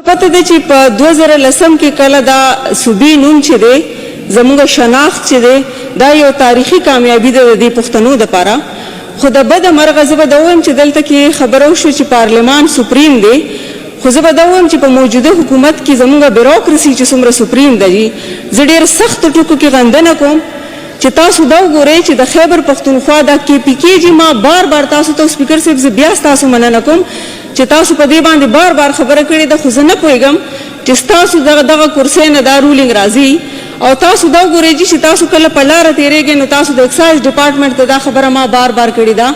پته ده چې په 2010 کې کله دا صوبې نوم چې دی زموږ شناخت چې دی دا یو تاریخي کامیابي ده د دې پښتنو دپاره. خو د بده مرغه زه به دا ووایم چې دلته کې خبره وشوه چې پارلمان سپریم دی، خو زه به دا ووایم چې په موجوده حکومت کې زموږ بیروکراسي چې څومره سپریم ده جي، زه ډېر سختو ټکو کې غندنه کوم چې تاسو دا وګورئ چې د خیبر پښتونخوا دا KPK جي ما بار بار تاسو ته سپیکر صاحب زه بیا ستاسو مننه کوم چې تاسو په دې باندې بار بار خبره کړې ده، خو زه نه پوهېږم چې ستاسو دغه کرسۍ نه دا رولینګ راځي. او تاسو دا وګورئ چې تاسو کله په لاره تېرېږئ نو تاسو د اکسایز ډپارټمنټ ته دا خبره ما بار بار کړې ده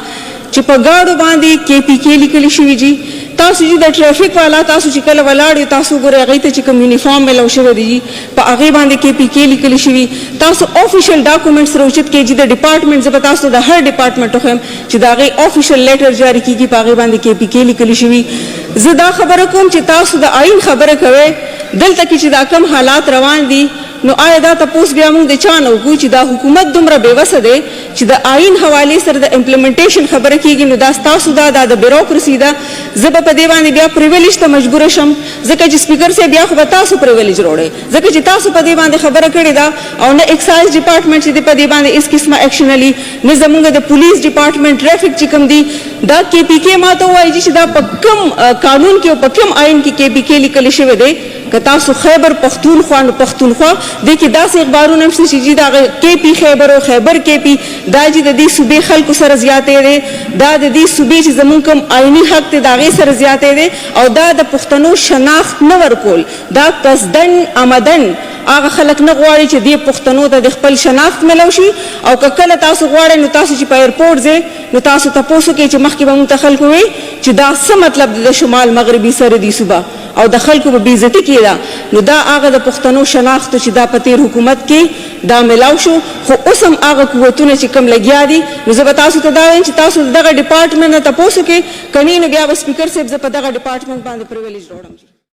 چې په ګاډو باندې KPK لیکلی شوي جي. تاسو چې د ټرافیک والا تاسو چې کله ولاړ یو تاسو ګورئ هغوی ته چې کوم یونیفارم میلاو شوی دی جي په هغې باندې KPK لیکلی شوي. تاسو آفیشل ډاکومنټس راوچت کړئ چې د ډپارټمنټ زه به تاسو د هر ډپارټمنټ وښیم چې د هغې آفیشل لیټر جاري کېږي په هغې باندې KPK لیکلی شوي. زه دا خبره کوم چې تاسو د آئین خبره کوئ دلته کې چې دا کم حالات روان دي نو آیا دا تپوس بیا موږ د چا نه وکړو چې دا حکومت دومره بېوسه دی چې د آئین حوالې سره د امپلیمنټیشن خبره کېږي نو دا ستاسو دا د بیروکراسي ده. زه به په دې باندې بیا پریویلیج ته مجبوره شم ځکه چې سپیکر صاحب بیا خو به تاسو پریویلیج راوړئ ځکه چې تاسو په دې باندې خبره کړې ده او نه ایکسایز ډپارټمنټ چې دی په دې باندې هېڅ قسمه ایکشن علي نه زموږ د پولیس ډپارټمنټ ټریفک چې کوم دي دا KPK ما ته ووایي چې دا په کوم قانون کې او په کوم آئین کې KPK لیکلی شوی دی. که تاسو خیبر پښتونخوا نو پښتونخوا دې کې داسې اخبارونه هم شته چې جي دا KP خیبر او خیبر KP دا چې د دې صوبې خلکو سره زیاتی دی، دا د دې صوبې چې زموږ کوم آئیني حق دی د هغې سره زیاتی دی او دا د پښتنو شناخت نه ورکول دا قصدن عمدن هغه خلک نه غواړي چې دې پښتنو ته د خپل شناخت میلاو شي. او که کله تاسو غواړئ نو تاسو چې په ایرپورټ ځئ نو تاسو تپوس وکړئ چې مخکې به موږ ته خلکو وایي چې دا څه مطلب د شمال مغربي سرحدي صوبه او د خلکو به بېعزتي کېده. نو دا هغه د پښتنو شناخت چې دا په تېر حکومت کې دا میلاو شو، خو اوس هم هغه قوتونه چې کم لګیا دي نو زه به تاسو ته دا وایم چې تاسو د دغه ډپارټمنټ نه تپوس وکړئ، که نه نو بیا به سپیکر صاحب زه په دغه ډپارټمنټ باندې پریویلیج راوړم.